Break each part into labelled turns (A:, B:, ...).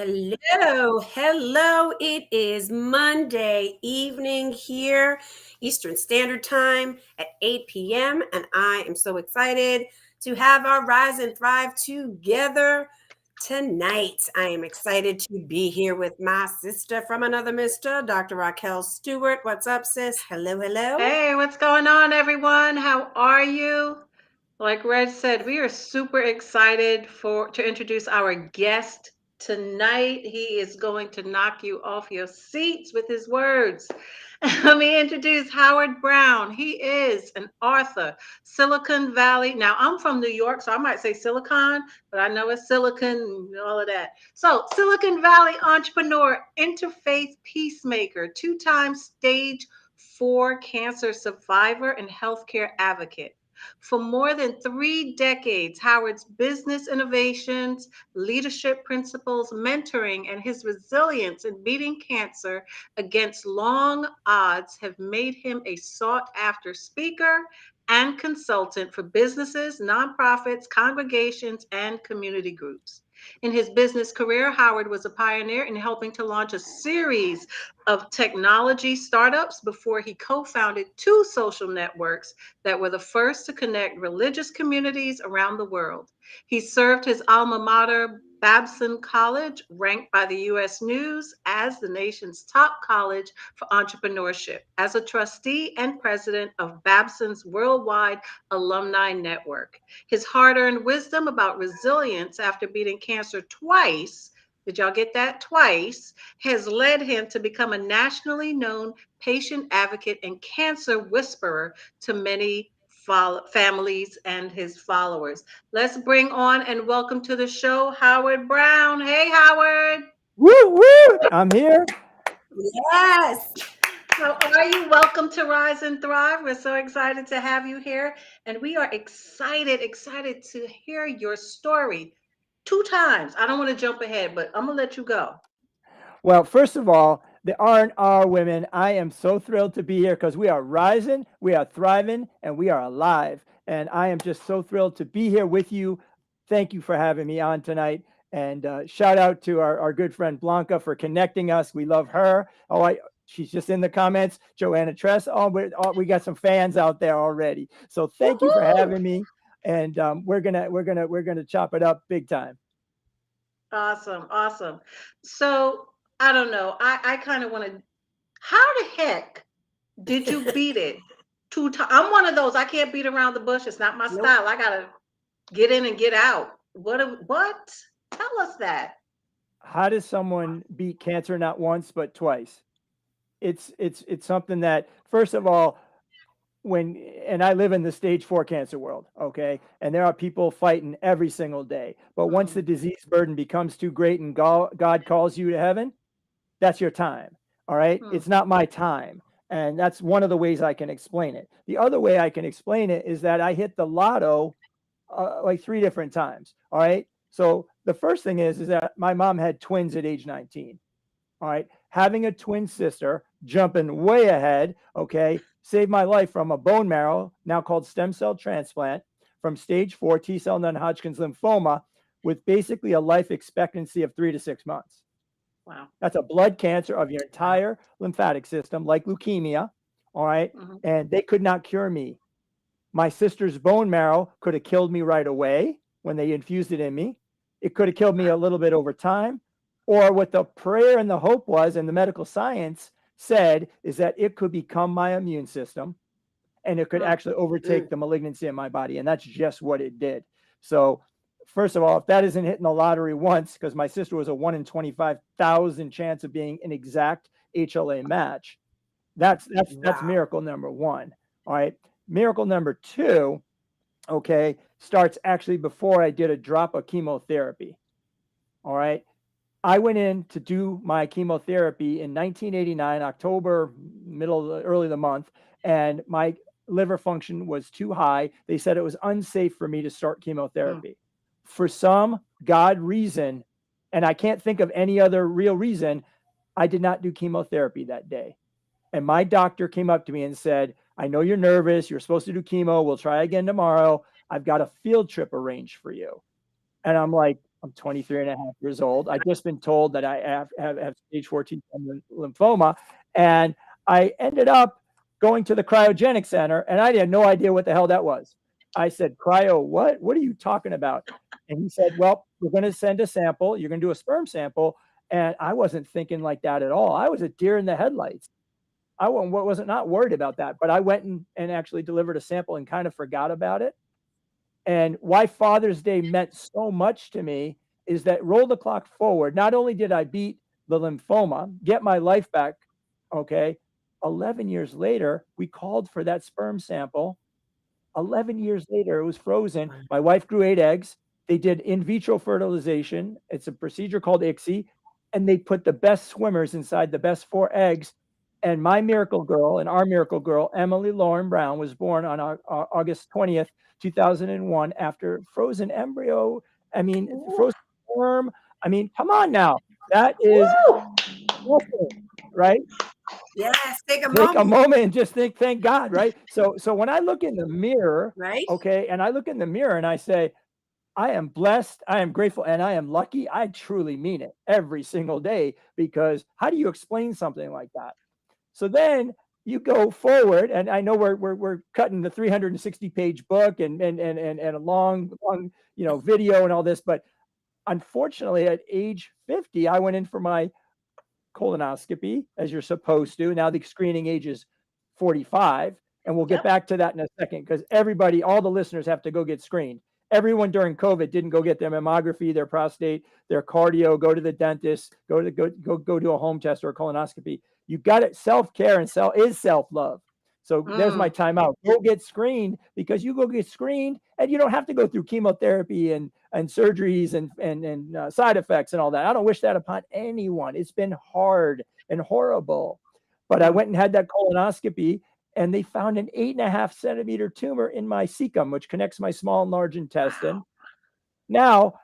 A: Hello. It is Monday evening here, Eastern Standard Time at 8 p.m. And I am so excited to have our Rise and Thrive together tonight. I am excited to be here with my sister from another mister, Dr. Raquel Stuart. What's up, sis? Hello.
B: Hey, what's going on, everyone? How are you? Like Reg said, we are super excited to introduce our guest tonight. He is going to knock you off your seats with his words. Let me introduce Howard Brown. He is an author, Silicon Valley. Now, I'm from New York, so I might say Silicon, but I know it's Silicon and all of that. So, Silicon Valley entrepreneur, interfaith peacemaker, two-time stage 4 cancer survivor, and healthcare advocate. For more than 3 decades, Howard's business innovations, leadership principles, mentoring, and his resilience in beating cancer against long odds have made him a sought after speaker and consultant for businesses, nonprofits, congregations, and community groups. In his business career, Howard was a pioneer in helping to launch a series of technology startups before he co founded two social networks that were the first to connect religious communities around the world. He served his alma mater, Babson College, ranked by the U.S. News as the nation's top college for entrepreneurship, as a trustee and president of Babson's worldwide alumni network. His hard earned wisdom about resilience after beating cancer twice. Did y'all get that? Twice has led him to become a nationally known patient advocate and cancer whisperer to many families and his followers. Let's bring on and welcome to the show Howard Brown. Hey, Howard.
C: Woo woo! I'm here.
A: Yes.
B: How are you? Welcome to Rise and Thrive. We're so excited to have you here. And we are excited to hear your story 2 times. I don't want to jump ahead, but I'm going to let you go.
C: Well, first of all, the R&R women, I am so thrilled to be here because we are rising, we are thriving, and we are alive. And I am just so thrilled to be here with you. Thank you for having me on tonight. And shout out to our good friend Blanca for connecting us. We love her. She's just in the comments. Joanna Tress. We got some fans out there already. So thank you for
B: Woohoo!
C: having me. And we're gonna chop it up big time.
B: Awesome. So I don't know. I kind of want to. How the heck did you beat it 2 times? I'm one of those. I can't beat around the bush. It's not my
A: Nope.
B: style. I gotta get in and get out. What? Tell us that.
C: How does someone beat cancer not once but twice? It's something that, first of all, when and I live in the stage 4 cancer world, okay? And there are people fighting every single day. But once
B: Mm,
C: the disease burden becomes too great and God calls you to heaven, that's your time. All right?
B: mm,
C: It's not my time. And that's one of the ways I can explain it. The other way I can explain it is that I hit the lotto like 3 different times. All right. So the first thing is that my mom had twins at age 19. All right. Having a twin sister, jumping way ahead, okay, saved my life from a bone marrow, now called stem cell transplant, from stage 4 T cell non Hodgkin's lymphoma, with basically a life expectancy of 3 to 6 months.
B: wow.
C: That's a blood cancer of your
A: Wow.
C: entire lymphatic system, like leukemia. All right.
B: Hmm.
C: And they could not cure me. My sister's bone marrow could have killed me right away when they infused it in me. It could have killed me a little bit over time. Or what the prayer and the hope was, and the medical science said, is that it could become my immune system and it could
B: Mm,
C: actually overtake
A: Mm.
C: the malignancy in my body. And that's just what it did. So, first of all, if that isn't hitting the lottery once, because my sister was a 1 in 25,000 chance of being an exact HLA match, that's
A: Wow.
C: miracle number one. All right. Miracle number two, okay, starts actually before I did a drop of chemotherapy. All right. I went in to do my chemotherapy in 1989, October, early the month, and my liver function was too high. They said it was unsafe for me to start
B: mm,
C: chemotherapy. For some God reason, and I can't think of any other real reason, I did not do chemotherapy that day. And my doctor came up to me and said, I know you're nervous. You're supposed to do chemo. We'll try again tomorrow. I've got a field trip arranged for you. And I'm like, I'm 23 and a half years old. I've just been told that I have stage 14 lymphoma. And I ended up going to the cryogenic center, and I had no idea what the hell that was. I said, cryo, what? What are you talking about? And he said, well, we're going to send a sample. You're going to do a sperm sample. And I wasn't thinking like that at all. I was a deer in the headlights. I wasn't not worried about that, but I went and actually delivered a sample and kind of forgot about it. And why Father's Day meant so much to me is that roll the clock forward. Not only did I beat the lymphoma, get my life back, okay, 11 years later, we called for that sperm sample. 11 years later, it was frozen. My wife grew 8 eggs. They did in vitro fertilization. It's a procedure called ICSI. And they put the best swimmers inside the best 4 eggs. And my miracle girl and our miracle girl, Emily Lauren Brown, was born on August 20th, 2001, after frozen embryo. I mean, frozen sperm. I mean, come on now. That is awesome, right?
A: Yes, take a
C: Take a
A: moment.
C: moment and just think, thank God, right? So when I look in the mirror,
A: Right?
C: okay, and I look in the mirror and I say, I am blessed, I am grateful, and I am lucky. I truly mean it every single day, because how do you explain something like that? So then you go forward, and I know we're cutting the 360-page book and a long video and all this, but unfortunately at age 50, I went in for my colonoscopy, as you're supposed to. Now the screening age is 45, and we'll get back to that in a second, because everybody, all the listeners, have to go get screened. Everyone during COVID didn't go get their mammography, their prostate, their cardio, go to the dentist, go do a home test or a colonoscopy. You got it. Self-care and self-love. So there's my timeout. Go get screened, because you go get screened and you don't have to go through chemotherapy and surgeries and side effects and all that. I don't wish that upon anyone. It's been hard and horrible. But I went and had that colonoscopy, and they found an 8.5 centimeter tumor in my cecum, which connects my small and large intestine. Now,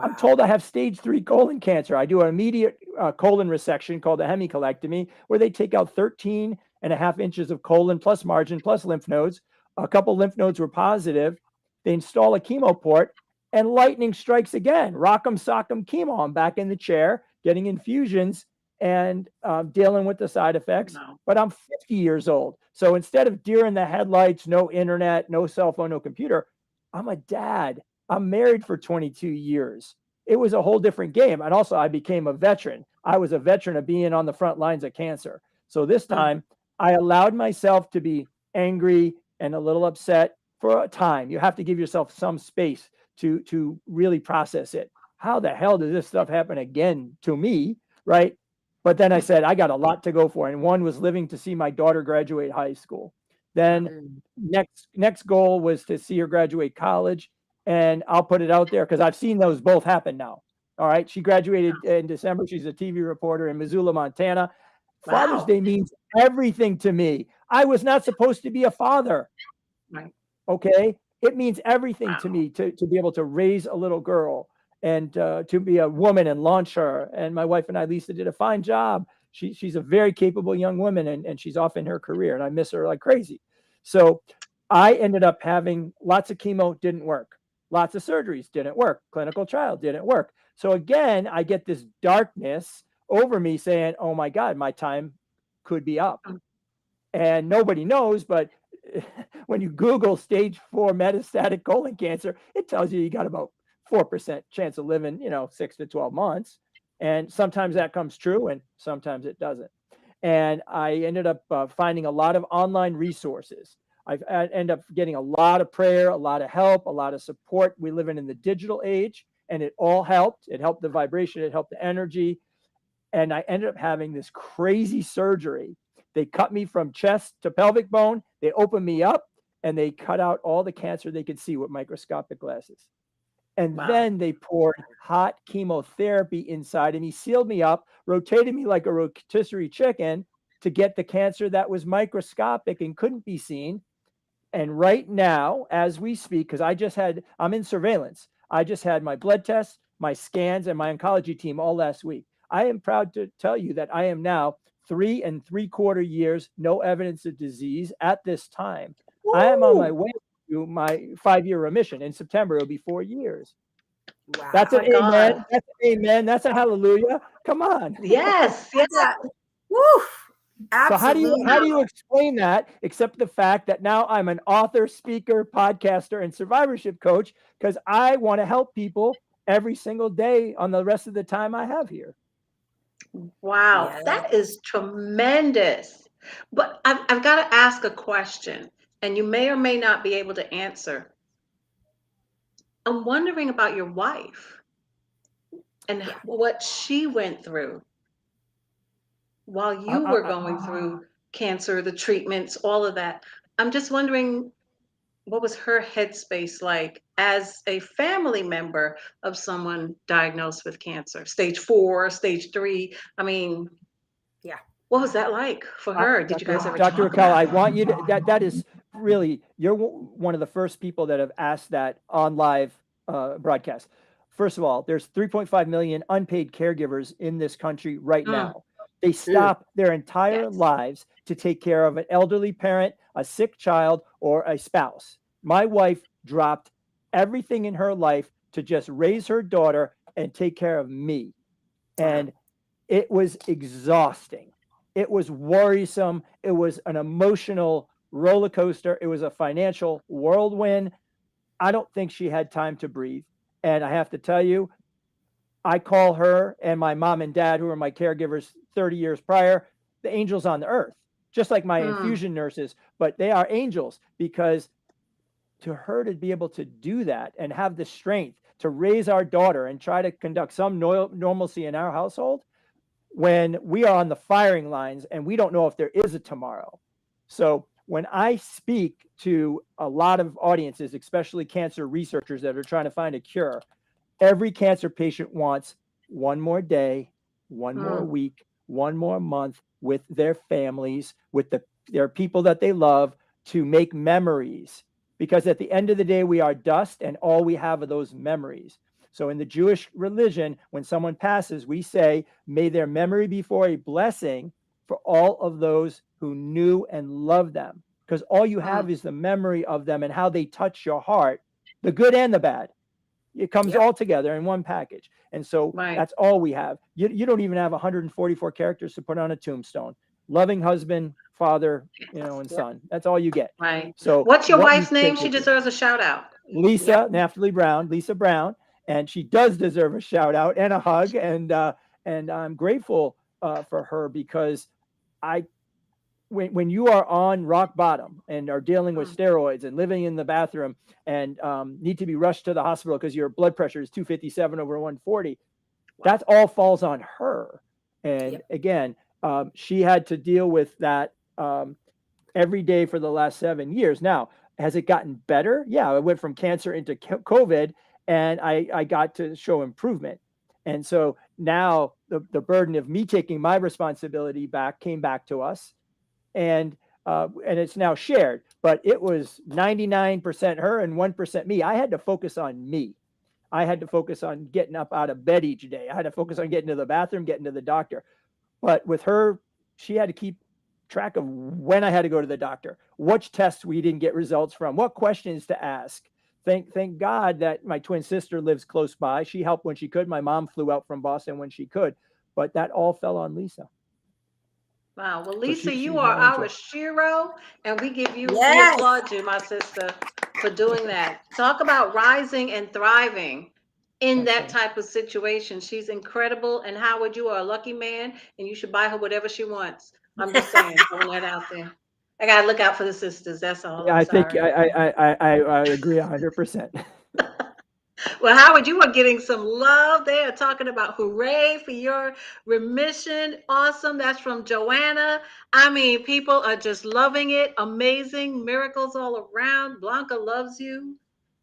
C: I'm told I have stage 3 colon cancer. I do an immediate colon resection called a hemicolectomy, where they take out 13.5 inches of colon plus margin plus lymph nodes. A couple lymph nodes were positive. They install a chemo port, and lightning strikes again. Rock'em sock'em chemo. I'm back in the chair getting infusions and dealing with the side effects.
B: No.
C: But I'm 50 years old. So instead of deer in the headlights, no internet, no cell phone, no computer, I'm a dad. I'm married for 22 years. It was a whole different game. And also, I became a veteran. I was a veteran of being on the front lines of cancer. So this time, I allowed myself to be angry and a little upset for a time. You have to give yourself some space to really process it. How the hell does this stuff happen again to me, right? But then I said, I got a lot to go for. And one was living to see my daughter graduate high school. Then next goal was to see her graduate college. And I'll put it out there because I've seen those both happen now. All right. She graduated in December. She's a TV reporter in Missoula, Montana. Father's Day means everything to me. I was not supposed to be a father.
B: Right.
C: Okay. It means everything to me to be able to raise a little girl and to be a woman and launch her. And my wife and I, Lisa, did a fine job. She's a very capable young woman, and she's off in her career, and I miss her like crazy. So I ended up having lots of chemo, didn't work. Lots of surgeries didn't work. Clinical trial didn't work. So again, I get this darkness over me saying, oh my God, my time could be up. And nobody knows, but when you Google stage 4 metastatic colon cancer, it tells you got about 4% chance of living, 6 to 12 months. And sometimes that comes true and sometimes it doesn't. And I ended up finding a lot of online resources. I end up getting a lot of prayer, a lot of help, a lot of support. We live in the digital age, and it all helped. It helped the vibration, it helped the energy. And I ended up having this crazy surgery. They cut me from chest to pelvic bone. They opened me up, and they cut out all the cancer they could see with microscopic glasses. And then they poured hot chemotherapy inside of me, sealed me up, rotated me like a rotisserie chicken to get the cancer that was microscopic and couldn't be seen. And right now, as we speak, because I'm in surveillance. I just had my blood tests, my scans, and my oncology team all last week. I am proud to tell you that I am now 3 3/4 years, no evidence of disease at this time. I am on my way to my 5-year remission. In September, it'll be 4 years. That's
B: Oh
C: an
A: Wow.
B: my
C: amen.
B: God.
C: That's an amen. That's a hallelujah. Come on.
B: Yes, yes.
A: That's a woo.
C: So how do
A: Absolutely.
C: you explain that except the fact that now I'm an author, speaker, podcaster, and survivorship coach because I want to help people every single day on the rest of the time I have here.
B: Wow,
A: Yeah.
B: that is tremendous. But I've got to ask a question, and you may or may not be able to answer. I'm wondering about your wife and
A: Yeah.
B: what she went through while
C: I,
B: you
C: I,
B: were
C: I,
B: going through cancer, the treatments, all of that. I'm just wondering what was her headspace like as a family member of someone diagnosed with cancer, stage 4, stage 3. I mean,
A: Yeah.
B: what was that like for her? Did you guys ever
C: Dr.
B: talk
C: Raquel,
B: about
C: I
B: it?
C: want you to, that is really, you're one of the first people that have asked that on live broadcast. First of all, there's 3.5 million unpaid caregivers in this country right
B: Mm,
C: now. They
A: Mm.
C: stop their entire
B: yes.
C: lives to take care of an elderly parent, a sick child, or a spouse. My wife dropped everything in her life to just raise her daughter and take care of me.
A: Wow.
C: And it was exhausting. It was worrisome. It was an emotional roller coaster. It was a financial whirlwind. I don't think she had time to breathe. And I have to tell you, I call her and my mom and dad, who were my caregivers 30 years prior, the angels on the earth, just like my
B: Mm,
C: infusion nurses, but they are angels because to her to be able to do that and have the strength to raise our daughter and try to conduct some normalcy in our household when we are on the firing lines and we don't know if there is a tomorrow. So when I speak to a lot of audiences, especially cancer researchers that are trying to find a cure, every cancer patient wants one more day, one more
B: mm,
C: week, one more month with their families, with their people that they love to make memories. Because at the end of the day, we are dust and all we have are those memories. So in the Jewish religion, when someone passes, we say, may their memory be for a blessing for all of those who knew and loved them. Because all you
B: mm.
C: have is the memory of them and how they touch your heart, the good and the bad. It comes
A: Yep.
C: all together in one package. And so
B: Right,
C: that's all we have. You don't even have 144 characters to put on a tombstone. Loving husband, father, and
A: Yep.
C: son. That's all you get.
B: right.
C: So
B: What's your
C: what you
B: wife's name?
C: take
B: She
C: with you.
B: deserves a shout out.
A: Yep.
C: Lisa Naftali Brown, Lisa Brown, and she does deserve a shout out and a hug. And I'm grateful for her because I when you are on rock bottom and are dealing with
B: Mm,
C: steroids and living in the bathroom and need to be rushed to the hospital because your blood pressure is 257 over 140,
B: wow.
C: that all falls on her. And
A: Yep.
C: again, she had to deal with that every day for the last 7 years. Now, has it gotten better? Yeah, I went from cancer into COVID and I got to show improvement. And so now the burden of me taking my responsibility back came back to us and it's now shared. But it was 99% her and 1% me. I had to focus on me. I had to focus on getting up out of bed each day. I had to focus on getting to the bathroom, getting to the doctor. But with her, she had to keep track of when I had to go to the doctor, which tests we didn't get results from, what questions to ask. Thank God that my twin sister lives close by. She helped when she could. My mom flew out from Boston when she could, but that all fell on Lisa.
B: Wow. Well,
C: So
B: Lisa, you
C: she's
B: are
C: my
B: our
C: angel.
B: shiro, and we
A: Yes.
B: applaud you, my sister, for doing that. Talk about rising and thriving in
C: That's
B: that
C: right.
B: type of situation. She's incredible. And Howard, you are a lucky man, and you should buy her whatever she wants. I'm just saying, throwing that out there. I gotta look out for the sisters. That's all.
C: Yeah,
B: I'm
C: I think
B: sorry.
C: I agree 100%.
B: Well, Howard, you are getting some love. They are talking about hooray for your remission. Awesome. That's from Joanna. I mean, people are just loving it. Amazing. Miracles all around. Blanca loves you.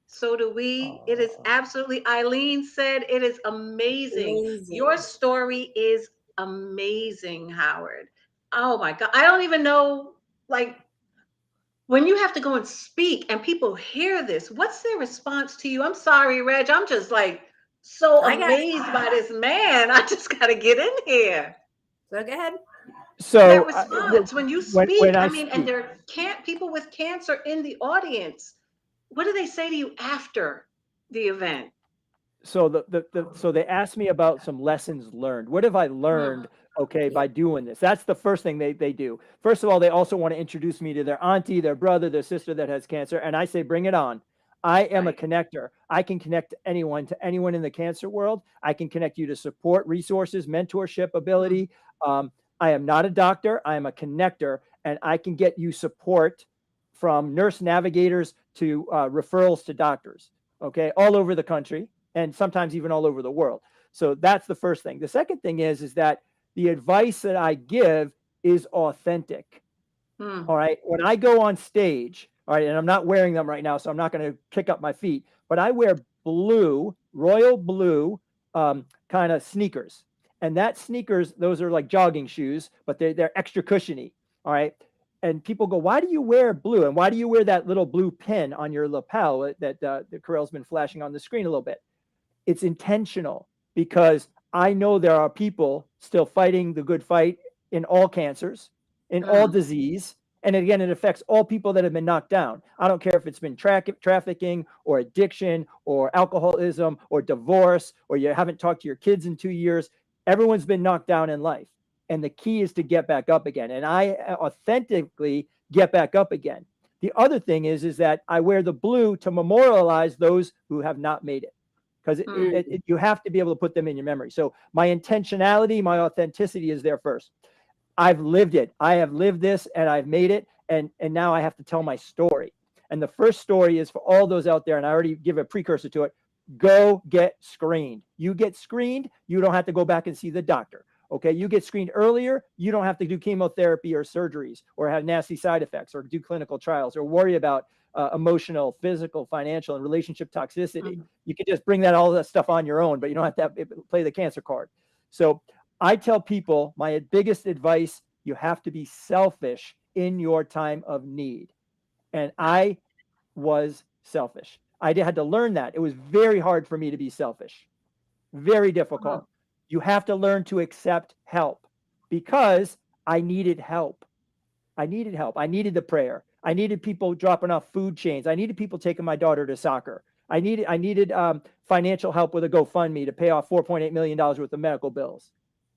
B: So do we. It is
C: Oh,
B: absolutely, Eileen said, it is amazing. Your
A: Amazing.
B: story is amazing, Howard. Oh my God. I don't even know, like, when you have to go and speak and people hear this, what's their response to you? I'm sorry, Reg. I'm just like so
A: I got
B: amazed by this man. I just got to get in here.
A: so go ahead.
B: That
C: so
B: response when you
C: when
B: speak,
C: I
B: I mean, and
C: speak,
B: there can't people with cancer in the audience. What do they say to you after the event?
C: so so they asked me about some lessons learned. What have I
B: Mm,
C: learned, okay,
A: Yeah.
C: by doing this? That's the first thing they do. First of all, they also want to introduce me to their auntie, their brother, their sister that has cancer, and I say, bring it on. I am a
B: right.
C: connector. I can connect to anyone in the cancer world. I can connect you to support, resources, mentorship,
B: Mm,
C: ability. Um, I am not a doctor. I am a connector, and I can get you support from nurse navigators to referrals to doctors, okay, all over the country and sometimes even all over the world. So that's the first thing. The second thing is that the advice that I give is authentic.
B: mm,
C: All right. When I go on stage, all right, and I'm not wearing them right now, so I'm not going to kick up my feet, but I wear blue, royal blue kind of sneakers. And that sneakers, those are like jogging shoes, but they're extra cushiony. All right. And people go, why do you wear blue? And why do you wear that little blue pin on your lapel that the Corell's been flashing on the screen a little bit? It's intentional because I know there are people still fighting the good fight in all cancers, in all
B: mm,
C: disease. And again, it affects all people that have been knocked down. I don't care if it's been trafficking or addiction or alcoholism or divorce or you haven't talked to your kids in 2 years. Everyone's been knocked down in life. And the key is to get back up again. And I authentically get back up again. The other thing is that I wear the blue to memorialize those who have not made it because
B: mm,
C: you have to be able to put them in your memory. So my intentionality, my authenticity is there first. I've lived it. I have lived this and I've made it. And now I have to tell my story. And the first story is for all those out there, and I already give a precursor to it. Go get screened. You get screened, you don't have to go back and see the doctor. Okay, you get screened earlier, you don't have to do chemotherapy or surgeries or have nasty side effects or do clinical trials or worry about emotional, physical, financial, and relationship toxicity.
B: mm,
C: You can just bring that all that stuff on your own, but you don't have to play the cancer card. So I tell people my biggest advice: you have to be selfish in your time of need. And I was selfish. I had to learn that. It was very hard for me to be selfish, very
B: mm,
C: difficult. You have to learn to accept help because I needed help. I needed help. I needed the prayer. I needed people dropping off food chains. I needed people taking my daughter to soccer. I needed financial help with a GoFundMe to pay off $4.8 million worth of medical bills.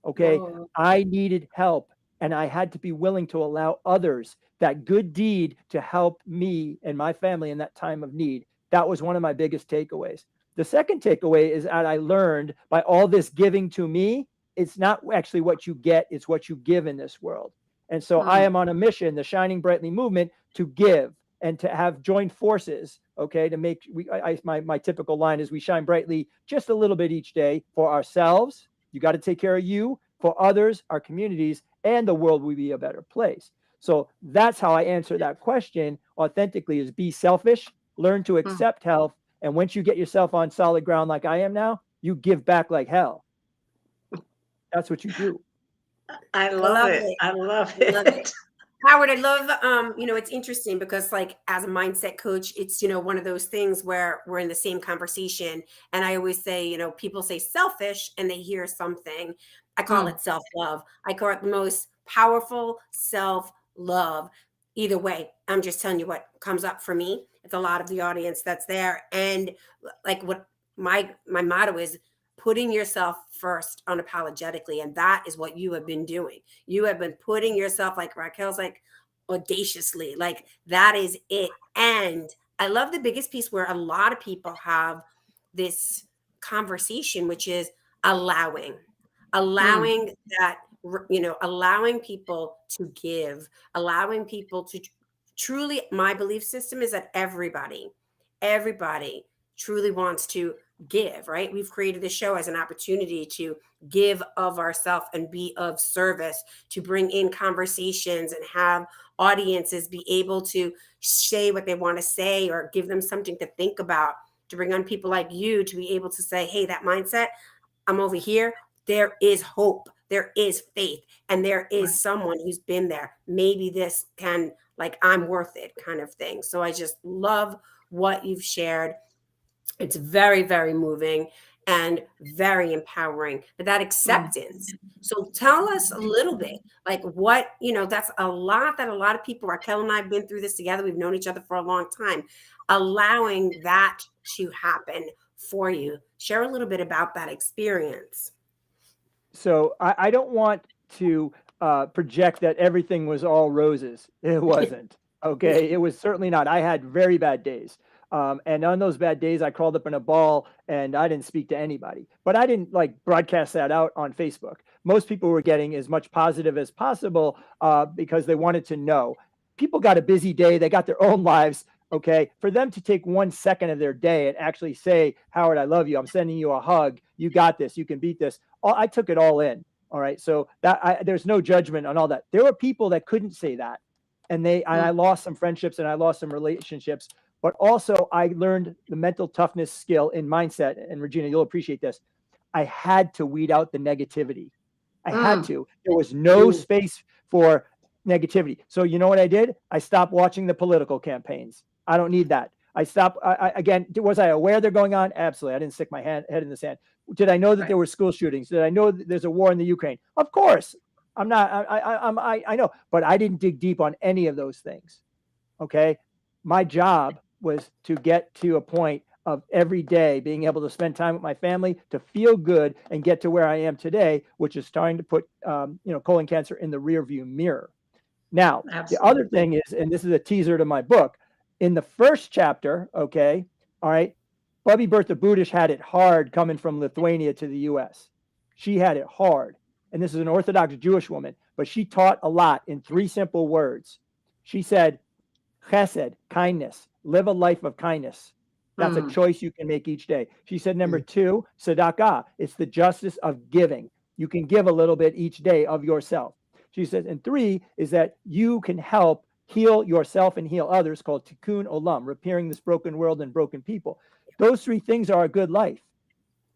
C: Okay,
A: Whoa.
C: I needed help, and I had to be willing to allow others that good deed to help me and my family in that time of need. That was one of my biggest takeaways. The second takeaway is that I learned by all this giving to me, it's not actually what you get, it's what you give in this world. And so I
B: mm,
C: am on a mission, the Shining Brightly movement, to give and to have joined forces, okay, to make my typical line is we shine brightly just a little bit each day for ourselves. You got to take care of you, for others, our communities, and the world will be a better place. So that's how I answer that question authentically: is be selfish, learn to
B: mm.
C: accept help, and once you get yourself on solid ground like I am now, you give back like hell. That's what you do.
B: I
A: I
B: love
A: love
B: it.
A: it.
B: I love
A: I love it.
B: it.
A: Howard, I love, it's interesting because like as a mindset coach, it's, one of those things where we're in the same conversation. And I always say, people say selfish and they hear something. I call
B: Mm,
A: it self-love. I call it the most powerful self-love. Either way, I'm just telling you what comes up for me. It's a lot of the audience that's there. And like what my motto is, putting yourself first unapologetically. And that is what you have been doing. You have been putting yourself, like Raquel's like, audaciously. Like that is it. And I love the biggest piece where a lot of people have this conversation, which is allowing,
B: mm,
A: allowing that, allowing people to give, allowing people to truly, my belief system is that everybody truly wants to give, right? We've created this show as an opportunity to give of ourselves and be of service, to bring in conversations and have audiences be able to say what they want to say or give them something to think about, to bring on people like you to be able to say, hey, that mindset, I'm over here. There is hope, there is faith, and there
B: right.
A: is someone who's been there. Maybe this can, like, I'm worth it kind of thing. So I just love what you've shared. It's very, very moving and very empowering. But that
B: Mm,
A: acceptance. So tell us a little bit, like what, that's a lot that a lot of people, Raquel and I have been through this together. We've known each other for a long time. Allowing that to happen. for you. Share a little bit about that experience.
C: So I don't want to project that everything was all roses. It wasn't. Okay. It was certainly not. I had very bad days. And on those bad days, I crawled up in a ball and I didn't speak to anybody. But I didn't like broadcast that out on Facebook. Most people were getting as much positive as possible because they wanted to know. People got a busy day, they got their own lives. Okay. For them to take 1 second of their day and actually say, Howard, I love you. I'm sending you a hug. You got this. You can beat this. I took it all in. All right. So there's no judgment on all that. There were people that couldn't say that. And I lost some friendships and I lost some relationships. But also I learned the mental toughness skill in mindset. And Regina, you'll appreciate this. I had to weed out the negativity. I had to. There was no space for negativity. So you know what I did? I stopped watching the political campaigns. I don't need that. I stopped. Again, was I aware they're going on? Absolutely. I didn't stick my head in the sand. Did I know that there were school shootings? Did I know that there's a war in the Ukraine? Of course. I'm not. I know, but I didn't dig deep on any of those things. Okay. My job was to get to a point of every day being able to spend time with my family, to feel good and get to where I am today, which is starting to put, colon cancer in the rearview mirror. Now, the other thing is, and this is a teaser to my book, in the first chapter, okay, all right, Bubby Bertha Budish had it hard coming from Lithuania to the US. She had it hard. And this is an Orthodox Jewish woman, but she taught a lot in 3 simple words. She said, chesed, kindness, live a life of kindness. That's a choice you can make each day. She said, number 2, tzedakah. It's the justice of giving. You can give a little bit each day of yourself. She says, and 3 is that you can help heal yourself and heal others, called tikkun olam, repairing this broken world and broken people. Those 3 things are a good life.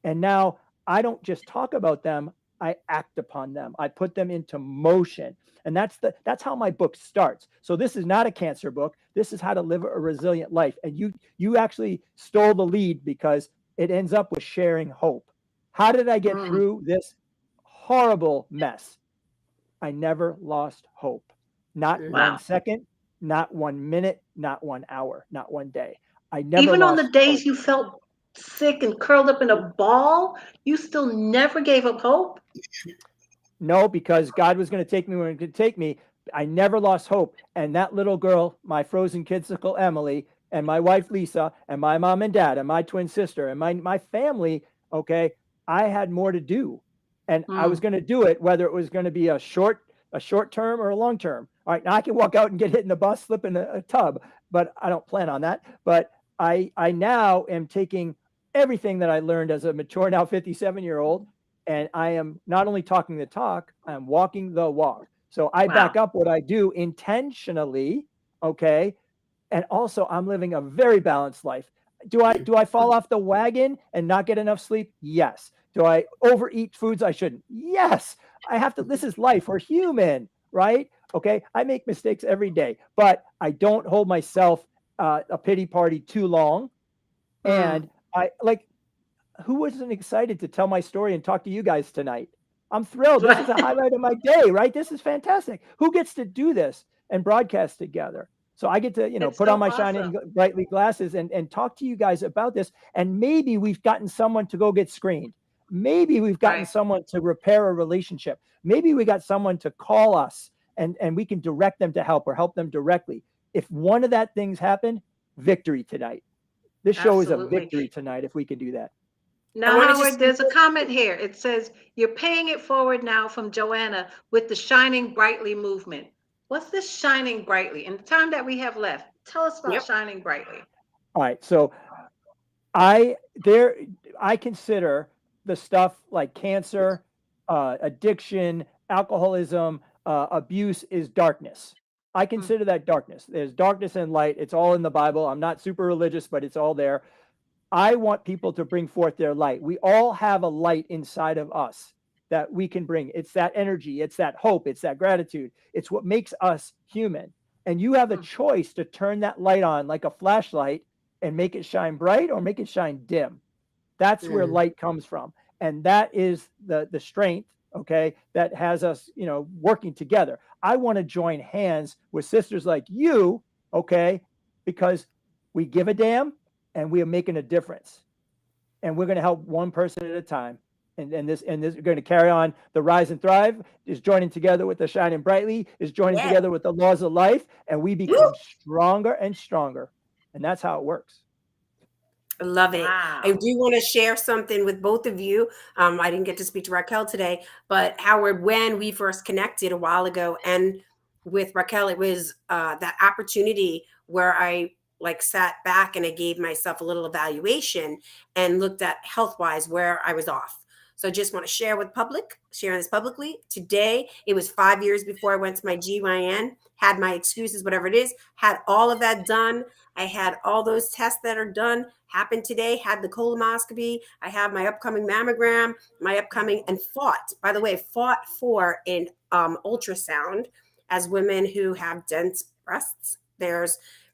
C: And now I don't just talk about them, I act upon them. I put them into motion. And that's how my book starts. So this is not a cancer book. This is how to live a resilient life. And you actually stole the lead because it ends up with sharing hope. How did I get through this horrible mess? I never lost hope. Not 1 second, not 1 minute, not 1 hour, not 1 day. I never
B: Even on
C: lost
B: the days
C: hope.
B: you felt sick and curled up in a ball, you still never gave up hope?
C: No, because God was going to take me where He could take me. I never lost hope. And that little girl, my frozen kidsicle Emily, and my wife Lisa, and my mom and dad, and my twin sister, and my family, okay, I had more to do. And I was going to do it, whether it was going to be a short term or a long term. All right, now I can walk out and get hit in the bus, slip in a tub, but I don't plan on that. But I now am taking everything that I learned as a mature, now 57-year-old, and I am not only talking the talk, I'm walking the walk. So I back up what I do intentionally, okay? And also I'm living a very balanced life. Do I fall off the wagon and not get enough sleep? Yes. Do I overeat foods I shouldn't? Yes. I have to. This is life. We're human, right? Okay. I make mistakes every day, but I don't hold myself a pity party too long. And I like, who wasn't excited to tell my story and talk to you guys tonight? I'm thrilled. This is a highlight of my day, right? This is fantastic. Who gets to do this and broadcast together? So I get to, put on my shining brightly glasses and talk to you guys about this. And maybe we've gotten someone to go get screened. Maybe we've gotten someone to repair a relationship. Maybe we got someone to call us and we can direct them to help or help them directly. If one of that things happened, victory tonight. This show is a victory tonight if we can do that.
B: Now, Howard, there's a comment here. It says, you're paying it forward now from Joanna with the Shining Brightly movement. What's this Shining Brightly? In the time that we have left, tell us about Shining Brightly.
C: All right. So I consider the stuff like cancer, addiction, alcoholism, abuse is darkness. I consider that darkness. There's darkness and light. It's all in the Bible. I'm not super religious, but it's all there. I want people to bring forth their light. We all have a light inside of us that we can bring. It's that energy. It's that hope. It's that gratitude. It's what makes us human. And you have a choice to turn that light on like a flashlight and make it shine bright or make it shine dim. That's where light comes from. And that is the strength, okay, that has us, working together. I want to join hands with sisters like you, okay, because we give a damn and we are making a difference. and we're going to help one person at a time. And this we're going to carry on. The Rise and Thrive is joining together with the Shining Brightly, is joining
A: Yeah.
C: together with the Laws of Life, and we
A: Woo!
C: become stronger and stronger. And that's how it works.
A: I love it. I
B: Wow.
A: do want to share something with both of you. I didn't get to speak to Raquel today, but Howard, when we first connected a while ago, and with Raquel, it was that opportunity where I like sat back and I gave myself a little evaluation and looked at health wise where I was off. So I just want to sharing this publicly. Today, it was 5 years before I went to my GYN, had my excuses, whatever it is, had all of that done. I had all those tests that are done happened today, had the colonoscopy. I have my upcoming mammogram, my upcoming, and fought, by the way, fought for an ultrasound as women who have dense breasts.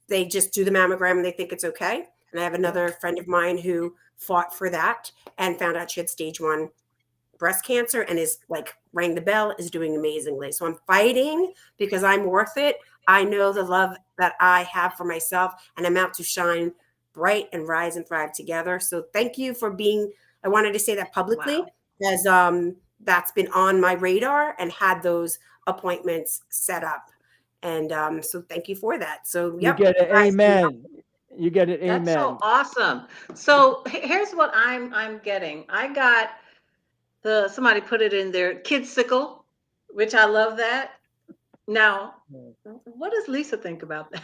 A: They just do the mammogram and they think it's okay. And I have
C: Yep.
A: another friend of mine who fought for that and found out she had stage 1 breast cancer and is like rang the bell, is doing amazingly. So I'm fighting because I'm worth it. I know the love that I have for myself, and I'm out to shine bright and rise and thrive together. So thank you for being, I wanted to say that publicly,
B: Wow.
A: as that's been on my radar and had those appointments set up. And so thank you for that. So
C: You
A: yep,
C: get it.
A: guys can
C: Amen. You get it.
B: That's so
C: Amen.
B: awesome. So here's what I'm getting. I got the somebody put it in there, kid sickle, which I love that. Now, what does Lisa think about that?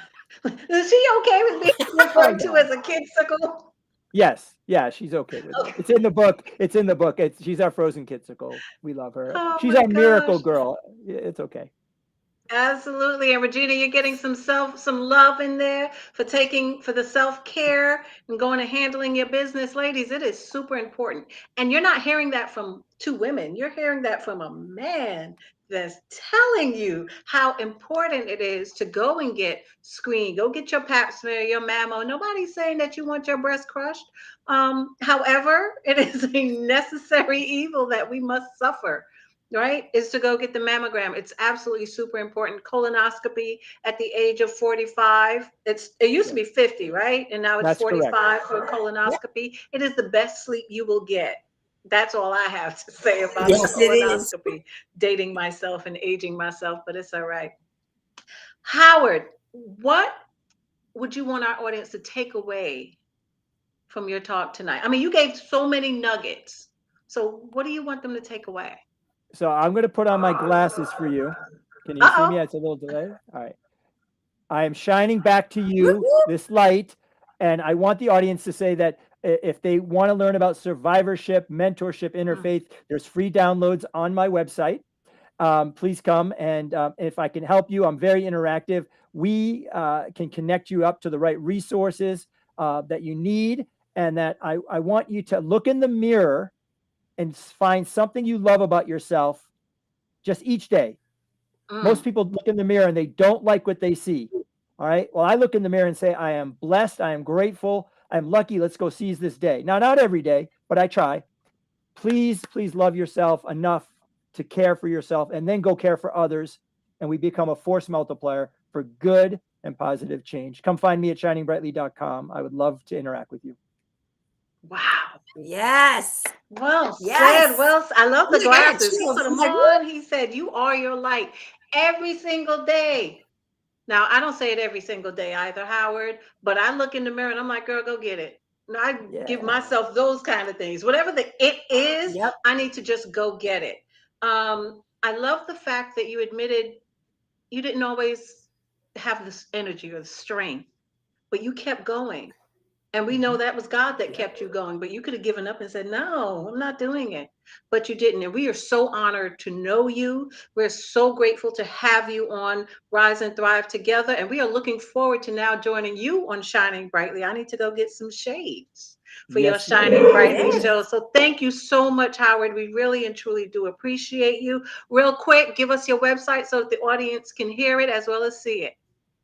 B: Is she okay with being
C: Oh
B: referred to
C: no.
B: as a kid sickle?
C: Yes. Yeah, she's okay with it.
B: Okay.
C: It's in the book. It's in the book. She's our frozen kidsicle. We love her.
B: Oh
C: She's
B: my
C: our miracle
B: gosh.
C: girl. It's okay.
B: Absolutely. And Regina, you're getting some love in there for taking for the self-care and going and handling your business. Ladies, it is super important. And you're not hearing that from two women. You're hearing that from a man that's telling you how important it is to go and get screened, go get your pap smear, your mammo. Nobody's saying that you want your breast crushed. However, it is a necessary evil that we must suffer, right? Is to go get the mammogram. It's absolutely super important. Colonoscopy at the age of 45. It used to
C: Yeah,
B: be 50, right? And now it's
C: that's correct.
B: 45 for a
A: Yep.
B: colonoscopy. It is the best sleep you will get. That's all I have to say about a
A: Yes, it is.
B: colonoscopy, dating myself and aging myself, but it's all right. Howard, what would you want our audience to take away from your talk tonight? I mean, you gave so many nuggets. So, what do you want them to take away?
C: So I'm going to put on my glasses for you. Can you see me?
B: Uh
C: It's a little delay. All right. I am shining back to
A: Whoop,
C: you
A: whoop.
C: this light. And I want the audience to say that if they want to learn about survivorship, mentorship,
B: oh.
C: interfaith, there's free downloads on my website. Please come. And if I can help you, I'm very interactive. We can connect you up to the right resources that you need. And that I want you to look in the mirror and find something you love about yourself just each day. Most
B: Mm.
C: people look in the mirror and they don't like what they see. All right. Well, I look in the mirror and say, I am blessed. I am grateful. I'm lucky. Let's go seize this day. Now, not every day, but I try. Please, please love yourself enough to care for yourself and then go care for others. And we become a force multiplier for good and positive change. Come find me at shiningbrightly.com. I would love to interact with you.
B: Wow.
A: Yes.
B: Well said.
A: Yes.
B: I love
A: Oh
B: the
A: my God.
B: glasses. He
A: Chills.
B: put
A: I'm
B: them
A: like,
B: on. He said, "You are your light every single day." Now, I don't say it every single day either, Howard, but I look in the mirror and I'm like, girl, go get it. And I give
C: Yeah.
B: myself those kind of things. Whatever the it is,
A: yep.
B: I need to just go get it. I love the fact that you admitted you didn't always have this energy or the strength, but you kept going. And we know
C: Mhm.
B: that was God that
C: Yeah.
B: kept you going, but you could have given up and said, no, I'm not doing it. But you didn't. And we are so honored to know you. We're so grateful to have you on Rise and Thrive Together. And we are looking forward to now joining you on Shining Brightly. I need to go get some shades for your
C: Yes,
B: Shining
C: ma'am.
B: Brightly
A: Yes.
B: show. So thank you so much, Howard. We really and truly do appreciate you. Real quick, give us your website so that the audience can hear it as well as see it.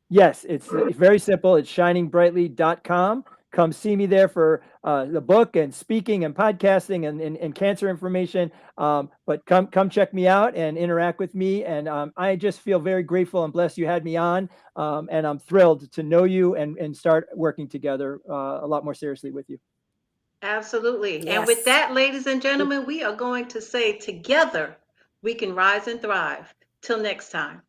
C: Yes, it's very simple. It's shiningbrightly.com. Come see me there for the book and speaking and podcasting and cancer information. But come check me out and interact with me. And I just feel very grateful and blessed you had me on. And I'm thrilled to know you and start working together a lot more seriously with you.
B: Absolutely. And with
A: Yes.
B: that, ladies and gentlemen, we are going to say together we can rise and thrive. Till next time.